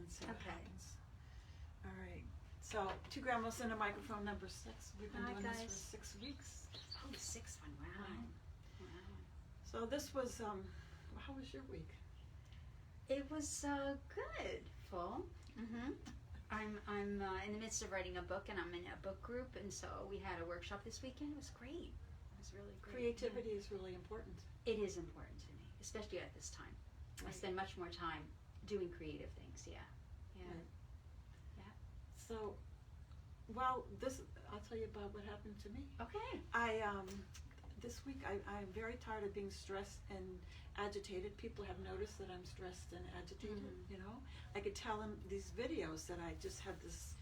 and see what Okay. happens. All right. So, 2 grandmas and a microphone number 6. We've been Hi, doing this guys. for 6 weeks. Oh, the 6th one. Wow. Wow. So this was, how was your week? It was good. Full. I'm in the midst of writing a book, and I'm in a book group, and so we had a workshop this weekend. It was great. It was really great. Creativity is really important. It is important to me, especially at this time. I spend much more time doing creative things. Yeah. Right. Yeah. So, well, I'll tell you about what happened to me. Okay. This week I'm very tired of being stressed and agitated. People have noticed that I'm stressed and agitated, you know. I could tell in these videos that I just had this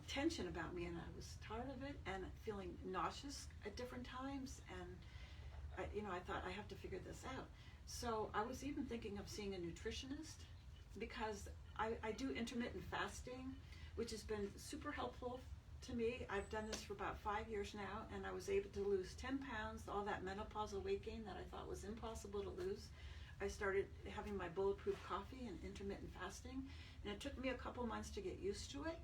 tension about me, and I was tired of it and feeling nauseous at different times, and I thought I have to figure this out. So I was even thinking of seeing a nutritionist, because I do intermittent fasting, which has been super helpful to me. I've done this for about 5 years now, and I was able to lose 10 pounds, all that menopausal weight gain that I thought was impossible to lose. I started having my bulletproof coffee and intermittent fasting, and it took me a couple months to get used to it,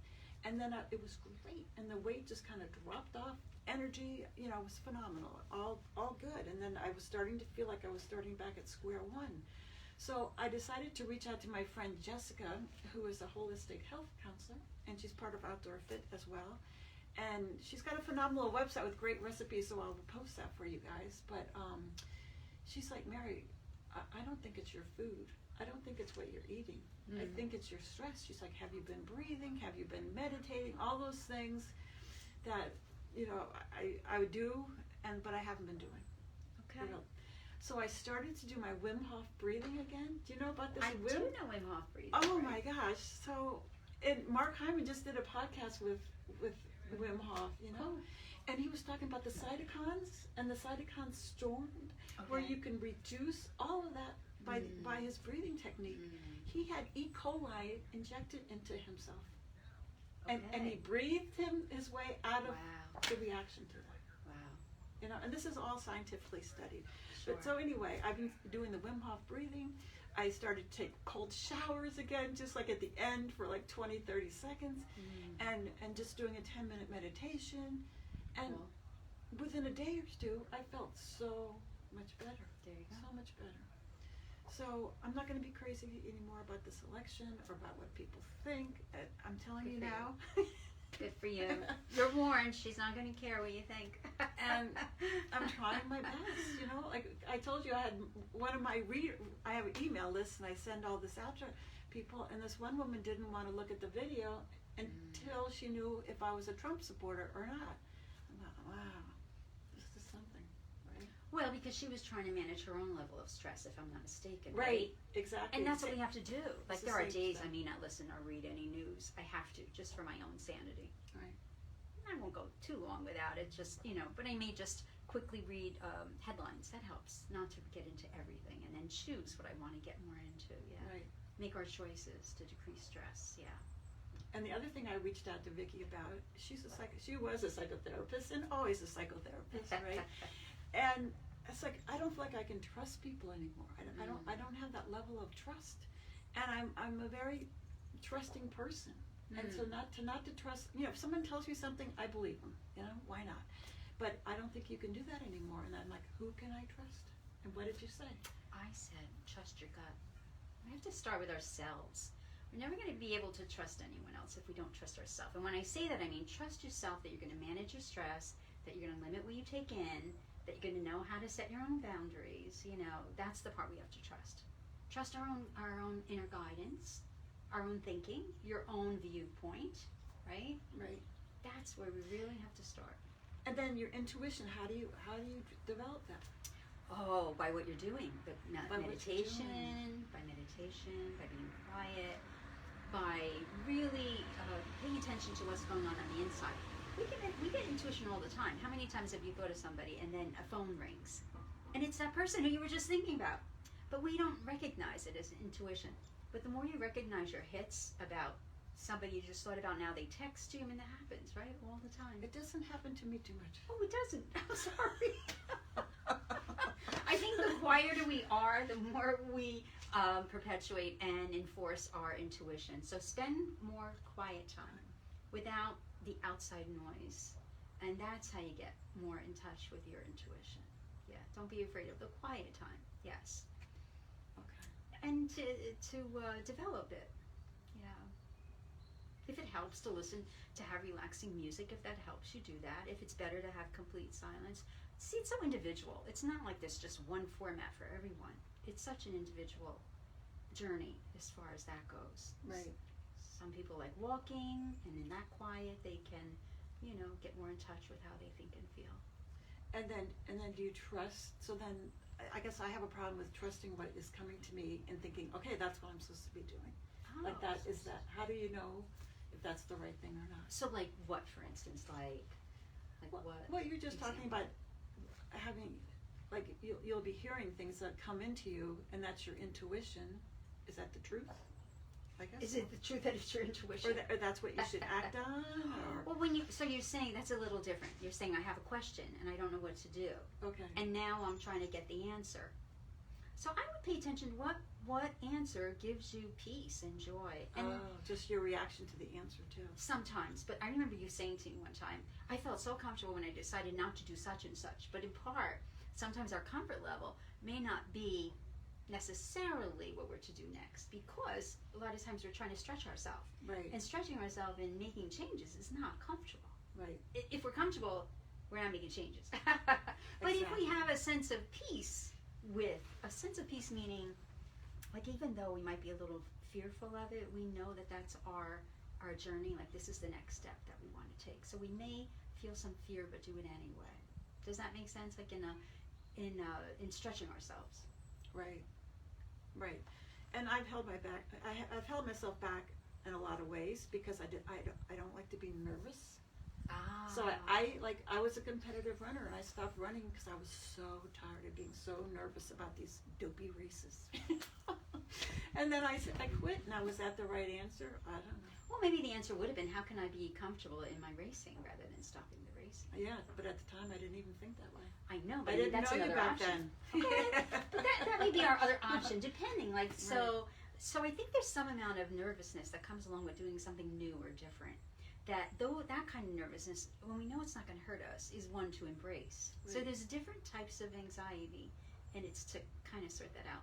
and then it was great, and the weight just kind of dropped off. Energy, was phenomenal, all good, and then I was starting to feel like I was starting back at square one. So I decided to reach out to my friend Jessica, who is a holistic health counselor, and she's part of Outdoor Fit as well. And she's got a phenomenal website with great recipes, so I'll post that for you guys. But she's like, Mary, I don't think it's your food. I don't think it's what you're eating. I think it's your stress. She's like, have you been breathing? Have you been meditating? All those things that, I would do, but I haven't been doing. Okay. So I started to do my Wim Hof breathing again. Do you know about this? I do know Wim Hof breathing. Oh right? my gosh! So, and Mark Hyman just did a podcast with Wim Hof, Oh. and he was talking about the cytokines and the cytokine storm, where you can reduce all of that by his breathing technique. He had E. coli injected into himself, and he breathed his way out of the reaction to that. Wow. And this is all scientifically studied. Sure. But so anyway, I've been doing the Wim Hof breathing. I started to take cold showers again, just like at the end for like 20, 30 seconds, and just doing a 10-minute meditation. And within a day or two, I felt so much better. There you go. So much better. So I'm not going to be crazy anymore about this election or about what people think. I'm telling you now. Good for you. You're warned. She's not going to care what you think. And I'm trying my best, Like I told you, I had one of my I have an email list, and I send all this out to people. And this one woman didn't want to look at the video until she knew if I was a Trump supporter or not. I thought, wow, this is something, right? Well, because she was trying to manage her own level of stress, if I'm not mistaken. Right, exactly. And that's what we have to do. Like, the there are same days thing. I may not listen or read any news. I have to, just for my own sanity. Right. I won't go too long without it, just, but I may just quickly read headlines. That helps, not to get into everything, and then choose what I want to get more into, Right. Make our choices to decrease stress, And the other thing I reached out to Vicki about, she was a psychotherapist and always a psychotherapist, right? And it's like, I don't feel like I can trust people anymore. I don't have that level of trust, and I'm a very trusting person. And so not to trust, if someone tells me something, I believe them, why not? But I don't think you can do that anymore. And I'm like, who can I trust? And what did you say? I said, trust your gut. We have to start with ourselves. We're never going to be able to trust anyone else if we don't trust ourselves. And when I say that, I mean trust yourself, that you're going to manage your stress, that you're going to limit what you take in, that you're going to know how to set your own boundaries. That's the part we have to trust. Trust our own inner guidance, our own thinking, your own viewpoint, right? Right. That's where we really have to start. And then your intuition, how do you develop that? Oh, by what you're doing. By Meditation, by being quiet, by really paying attention to what's going on the inside. We get intuition all the time. How many times have you go to somebody and then a phone rings? And it's that person who you were just thinking about. But we don't recognize it as intuition. But the more you recognize your hits about somebody you just thought about, now they text you, that happens, right? All the time. It doesn't happen to me too much. Oh, it doesn't. I'm sorry. I think the quieter we are, the more we perpetuate and enforce our intuition. So spend more quiet time without the outside noise. And that's how you get more in touch with your intuition. Yeah, don't be afraid of the quiet time. Yes. Okay. And to develop it. Yeah. If it helps to listen to have relaxing music, if that helps you, do that. If it's better to have complete silence. See, it's so individual. It's not like there's just one format for everyone. It's such an individual journey as far as that goes. Right. Some people like walking, and in that quiet they can, get more in touch with how they think and feel. And then do you trust? So then, I guess I have a problem with trusting what is coming to me and thinking, okay, that's what I'm supposed to be doing. Oh. Like that, is that, how do you know if that's the right thing or not? So like what, for instance, like what? Well, you're just example? talking about having, like, you'll be hearing things that come into you, and that's your intuition. Is that the truth? I guess. Is it the truth that it's your intuition? Or that's what you should act on? Or? Well, so you're saying that's a little different. You're saying I have a question and I don't know what to do. Okay. And now I'm trying to get the answer. So I would pay attention to what answer gives you peace and joy. And just your reaction to the answer too. sometimes, but I remember you saying to me one time, I felt so comfortable when I decided not to do such and such. But in part, sometimes our comfort level may not be necessarily what we're to do next, because a lot of times we're trying to stretch ourselves. Right. And stretching ourselves and making changes is not comfortable. Right. If we're comfortable, we're not making changes. But if we have a sense of peace meaning, like, even though we might be a little fearful of it, we know that that's our journey. Like, this is the next step that we want to take. So we may feel some fear, but do it anyway. Does that make sense? Like in stretching ourselves. Right. Right. And I've held my back. I've held myself back in a lot of ways because I don't like to be nervous. Ah. So I was a competitive runner, and I stopped running because I was so tired of being so nervous about these dopey races. And then I quit, and was that the right answer? I don't know. Well, maybe the answer would have been, how can I be comfortable in my racing rather than stopping the racing? Yeah, but at the time I didn't even think that way. I know, but I didn't that's know you another back option. then. Okay, but that may be our other option, depending. Like, Right. So I think there's some amount of nervousness that comes along with doing something new or different. That kind of nervousness, when we know it's not going to hurt us, is one to embrace. Right. So there's different types of anxiety, and it's to kind of sort that out.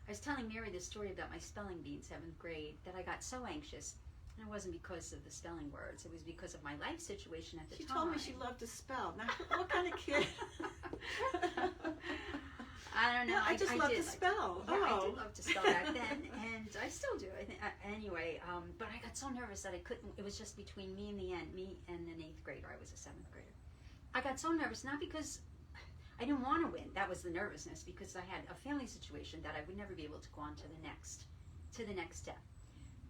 I was telling Mary this story about my spelling bee in 7th grade, that I got so anxious, and it wasn't because of the spelling words, it was because of my life situation at the She time. told me she loved to spell. Now, what kind of kid? I don't know. Yeah, I just love to spell. Yeah, I Oh. did love to spell back then, and I still do. I think anyway. But I got so nervous that I couldn't. It was just between me and the end, me and an 8th grader. I was a 7th grader. I got so nervous, not because I didn't want to win. That was the nervousness, because I had a family situation that I would never be able to go on to the next step.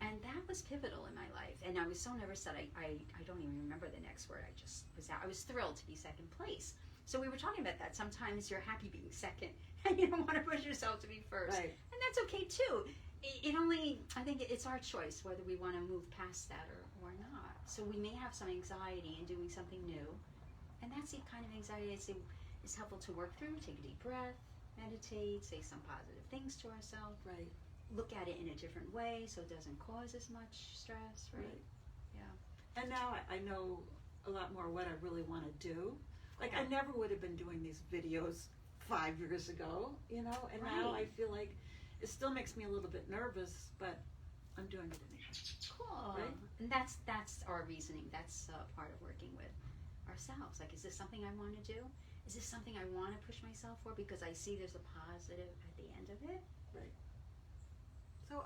And that was pivotal in my life. And I was so nervous that I don't even remember the next word. I just was out. I was thrilled to be second place. So we were talking about that. Sometimes you're happy being second, and you don't want to push yourself to be first. Right. And that's okay too. I think it's our choice whether we want to move past that or not. So we may have some anxiety in doing something new. And that's the kind of anxiety I'd say is helpful to work through. Take a deep breath, meditate, say some positive things to ourselves. Right. Look at it in a different way so it doesn't cause as much stress, right? Right. Yeah. And now I know a lot more what I really want to do. Like, I never would have been doing these videos 5 years ago, and now I Right. feel like it still makes me a little bit nervous, but I'm doing it anyway. Cool. Right? And that's our reasoning. That's part of working with ourselves. Like, is this something I want to do? Is this something I want to push myself for because I see there's a positive at the end of it? Right. So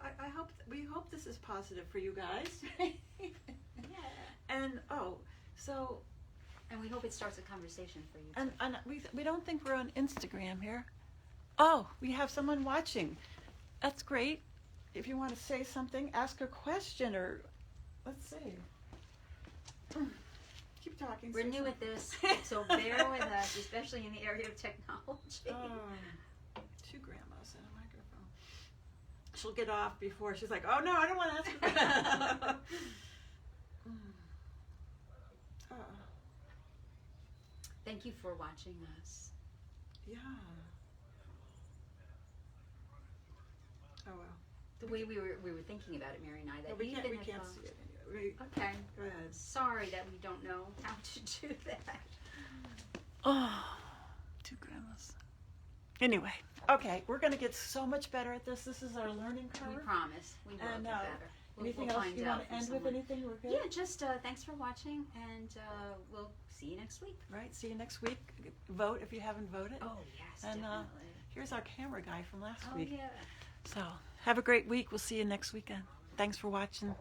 we hope this is positive for you guys. Yeah. And And we hope it starts a conversation for you. and we don't think we're on Instagram here. Oh, we have someone watching. That's great. If you want to say something, ask a question, or let's see. Keep talking. We're new at this, so bear with us, especially in the area of technology. Two grandmas and a microphone. She'll get off before she's like, "Oh no, I don't want to ask." Thank you for watching us. Yeah. Oh, well. The way we were thinking about it, Mary and I, that No, we even can't if, see it anyway. okay, Go ahead. sorry that we don't know how to do that. Oh, two grandmas. Anyway, okay, we're going to get so much better at this. This is our learning curve. We promise. We will And, get better. Anything we'll else find you out want to from end someone. with? Anything? We're good? Yeah, just thanks for watching, and we'll see you next week. Right, see you next week. Vote if you haven't voted. Oh, yes, And definitely. here's our camera guy from last Oh, week. yeah. So have a great week. We'll see you next weekend. Thanks for watching.